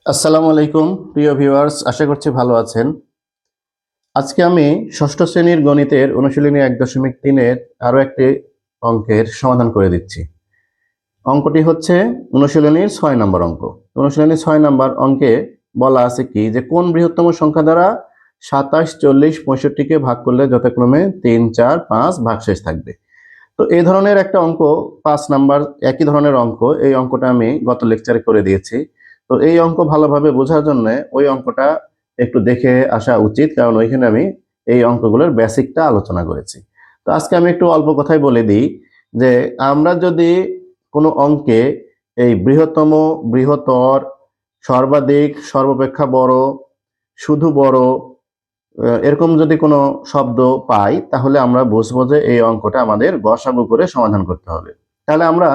আসসালামু আলাইকুম প্রিয় ভিউয়ার্স, আশা করছি ভালো আছেন। আজকে আমি ষষ্ঠ শ্রেণীর গণিতের অনুশীলনী 1.3-এর আরও একটি অঙ্কের সমাধান করে দিচ্ছি। অঙ্কটি হচ্ছে অনুশীলনীর 6 নম্বর অঙ্ক। অনুশীলনীর 6 নম্বর অঙ্কে বলা আছে কি যে কোন বৃহত্তম সংখ্যা দ্বারা 27, 40, 65-কে ভাগ করলে যথাক্রমে 3, 4, 5 ভাগশেষ থাকবে। তো এই ধরনের একটা অঙ্ক 5 নাম্বার, একই ধরনের অঙ্ক, এই অঙ্কটা আমি গত লেকচারে করে দিয়েছি। তো এই অঙ্ক ভালোভাবে বোঝার জন্য ওই অঙ্কটা একটু দেখে আসা উচিত, কারণ ওইখানে আমি এই অঙ্কগুলোর বেসিকটা আলোচনা করেছি। তো আজকে আমি একটু অল্প কথাই বলে দিই যে আমরা যদি কোনো অঙ্কে এই বৃহত্তম, বৃহত্তর, সর্বাধিক, সর্বাপেক্ষা বড়, শুধু বড়, এরকম যদি কোনো শব্দ পাই তাহলে আমরা বুঝবো যে এই অঙ্কটা আমাদের গসাগু করে সমাধান করতে হবে। তাহলে আমরা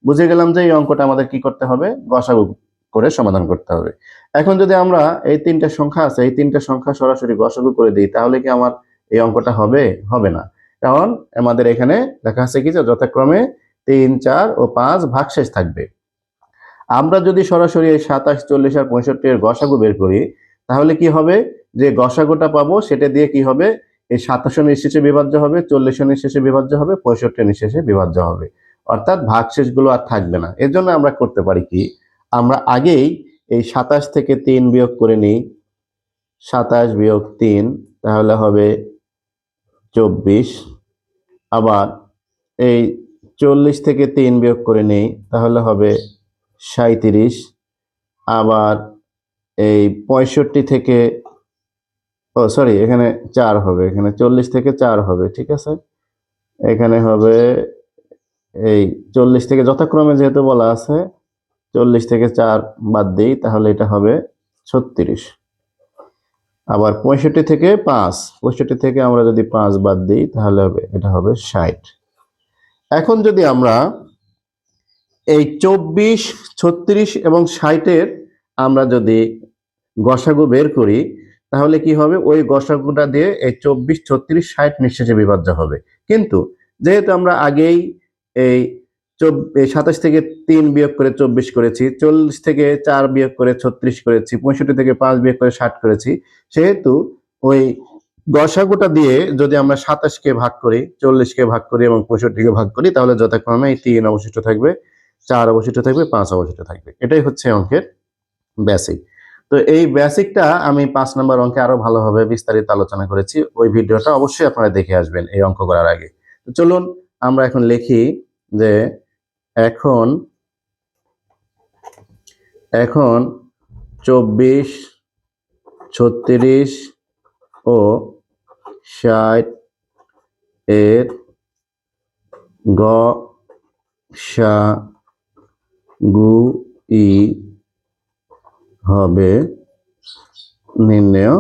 বুঝে গেলাম যে এই অঙ্কটা আমাদের কি করতে হবে, গসাগু করে সমাধান করতে হবে। এখন যদি আমরা এই তিনটা সংখ্যা আছে, এই তিনটা সংখ্যা সরাসরি গসাগু করে দিই তাহলে কি আমার এই অঙ্কটা হবে? হবে না, কারণ আমাদের এখানে লেখা আছে কি যে যথাক্রমে 3, 4 ও 5 ভাগশেষ থাকবে। আমরা যদি সরাসরি এই 27, 40 আর 65 এর গসাগু বের করি তাহলে কি হবে, যে গসাগুটা পাবো সেটা দিয়ে কি হবে, এই 27 নিঃশেষে বিভাজ্য হবে, 40 নিঃশেষে বিভাজ্য হবে, 65 নিঃশেষে বিভাজ্য হবে, অর্থাৎ ভাগশেষগুলো আর থাকবে না। এর জন্য আমরা করতে পারি কি, আমরা আগেই এই 27 থেকে 3 বিয়োগ করে নিই। 27 বিয়োগ 3 তাহলে হবে 24। আবার এই 40 থেকে 3 বিয়োগ করে নেই তাহলে হবে 37। আবার এই 65 থেকে, সরি, এখানে 4 হবে, এখানে 40 থেকে 4 হবে, ঠিক আছে। এখানে হবে এই 40 থেকে যথাক্রমে যেহেতু বলা আছে 40 থেকে 4 বাদ দিই তাহলে এটা হবে 36। আবার 65 থেকে 5, 65 থেকে আমরা যদি 5 বাদ দিই তাহলে হবে এটা হবে 60। এখন যদি আমরা এই 24, 36 এবং 60-এর আমরা যদি গসাগু বের করি তাহলে কি হবে, ওই গসাগুটা দিয়ে এই 24, 36, 60 নিঃশেষে বিভাজ্য হবে। কিন্তু যেহেতু আমরা আগেই এই 27 থেকে 3 বিয়োগ করে 24 করেছি, 40 থেকে 4 বিয়োগ করে 36 করেছি, 65 থেকে 5 বিয়োগ করে 60 করেছি, সেহেতু ওই গসাগুটা দিয়ে যদি আমরা 27-কে ভাগ করি, 40-কে ভাগ করি এবং 65-কে ভাগ করি তাহলে যথাক্রমে এই 3 অবশিষ্ট থাকবে, 4 অবশিষ্ট থাকবে, 5 অবশিষ্ট থাকবে। এটাই হচ্ছে অঙ্কের বেসিক। তো এই বেসিকটা আমি 5 নাম্বার অঙ্কে আরো ভালোভাবে বিস্তারিত আলোচনা করেছি, ওই ভিডিওটা অবশ্যই আপনারা দেখে আসবেন এই অঙ্ক করার আগে। তো চলুন আমরা এখন লিখি যে এখন এখন 24, 36 ও 60 এর গসাগু হবে নির্ণয়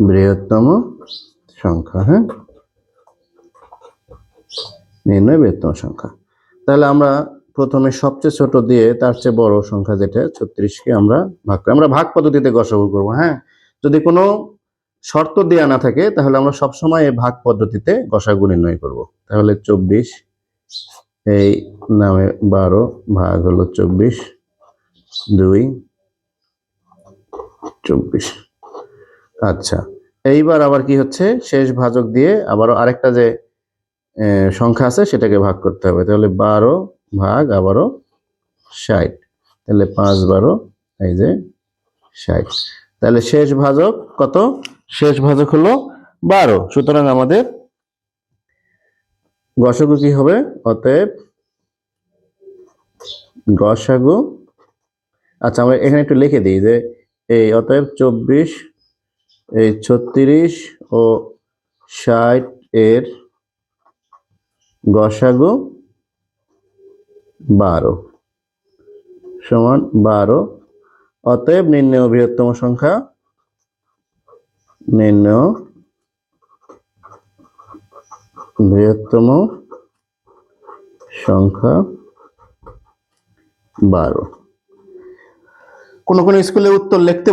বৃহত্তম সংখ্যা। হ্যাঁ, নির্ণয় বৃহত্তম সংখ্যা। তাহলে আমরা প্রথমে সবচেয়ে ছোট দিয়ে তার চেয়ে বড় সংখ্যা যেটা 36-কে আমরা ভাগ করি, আমরা ভাগ পদ্ধতিতে গসাগু করবো। হ্যাঁ, যদি কোনো শর্ত দেয়া না থাকে তাহলে আমরা সবসময় এই ভাগ পদ্ধতিতে গসাগু নির্ণয় করব। তাহলে 24 এই নামে 12 ভাগ হলো 24, 2, 24। আচ্ছা, এইবার আবার কি হচ্ছে, শেষ ভাজক দিয়ে আবারও আরেকটা যে সংখ্যা আছে সেটাকে ভাগ করতে হবে। তাহলে 12 ভাগ আবারও 60, তাহলে 5, 12 এই যে 60। তাহলে শেষ ভাজক কত? শেষ ভাজক হলো 12। সুতরাং আমাদের গসাগু কি হবে? অতএব গসাগু, আচ্ছা আমরা এখানে একটু লিখে দিই যে এই অতএব 24, এই 36 ও 60 এর গসাগু 12 সমান 12। অতএব নির্ণেয় বৃহত্তম সংখ্যা, নির্ণেয় বৃহত্তম সংখ্যা 12। কোন কোন স্কুলে উত্তর লিখতে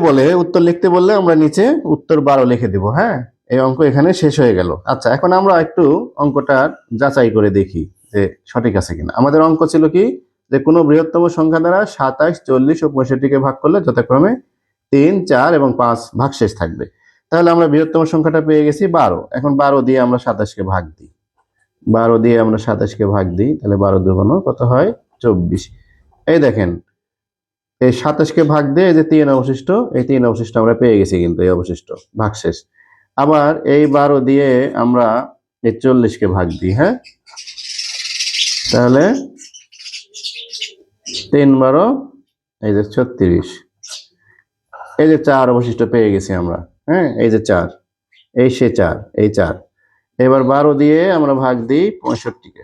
বললে আমরা নিচে উত্তর 12 লিখে দেব। হ্যাঁ, এই অঙ্ক এখানে শেষ হয়ে গেল। আচ্ছা, এখন আমরা একটু অঙ্কটার যাচাই করে দেখি যে সঠিক আছে কিনা। আমাদের অঙ্ক ছিল কি, যে কোনো বৃহত্তম সংখ্যা দ্বারা 27, 40 ও 65-কে ভাগ করলে যথাক্রমে 3, 4 এবং 5 ভাগশেষ থাকবে। তাহলে আমরা বৃহত্তম সংখ্যাটা পেয়ে গেছি 12। এখন 12 দিয়ে আমরা 27-কে ভাগ দিই। 12 দিয়ে আমরা 27-কে ভাগ দিই, তাহলে 12 দুগুণ কত হয়? 24। এই দেখেন, এই 27-কে ভাগ দিয়ে এই যে 3 অবশিষ্ট, এই 3 অবশিষ্ট আমরা পেয়ে গেছি কিন্তু এই অবশিষ্ট ভাগশেষ। আবার এই 12 দিয়ে আমরা এই 40-কে ভাগ দিই, হ্যাঁ, তাহলে 3 12 এই যে 36। এই যে 4 অবশিষ্ট পেয়ে গেছি আমরা, হ্যাঁ, এই যে 4, এই সে 4, এই 4। এবার 12 দিয়ে আমরা ভাগ দিই 65-কে,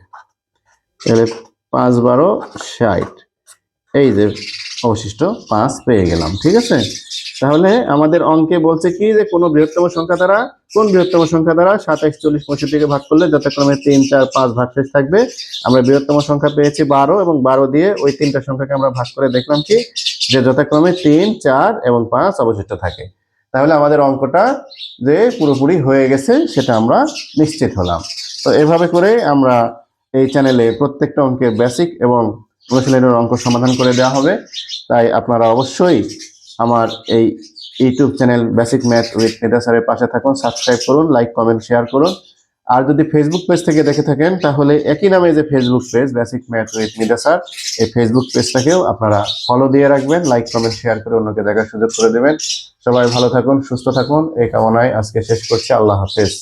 তাহলে 5 12 60। এই যে অবশিষ্ট 5 পেয়ে গেলাম, ঠিক আছে। তাহলে আমাদের অঙ্কে বলছে কি, যে কোন বৃহত্তম সংখ্যা দ্বারা 27, 40, 65-কে ভাগ করলে যথাক্রমে 3, 4, 5 ভাগশেষ থাকবে। আমরা বৃহত্তম সংখ্যা পেয়েছি 12, এবং 12 দিয়ে ওই তিনটা সংখ্যাকে আমরা ভাগ করে দেখলাম কি, যে যথাক্রমে 3, 4 এবং 5 অবশিষ্ট থাকে। তাহলে আমাদের অঙ্কটা যে পুরোপুরি হয়ে গেছে সেটা আমরা নিশ্চিত হলাম। তো এভাবে করে আমরা এই চ্যানেলে প্রত্যেকটা অঙ্কের বেসিক এবং অনুশীলনের অঙ্ক সমাধান করে দেওয়া হবে। তাই আপনারা অবশ্যই আমার এই YouTube channel basic math with Nida স্যারের পাশে থাকুন, সাবস্ক্রাইব করুন, লাইক কমেন্ট শেয়ার করুন। আর যদি ফেসবুক পেজ থেকে দেখে থাকেন, তাহলে একই নামে যে Facebook page basic math with Nida sir, এই ফেসবুক পেজটাকেও আপনারা ফলো দিয়ে রাখবেন, লাইক কমেন্ট শেয়ার করে অন্যকে দেখার সুযোগ করে দেবেন। সবাই ভালো থাকুন, সুস্থ থাকুন, এই কামনায় আজকে শেষ করছি। আল্লাহ হাফেজ।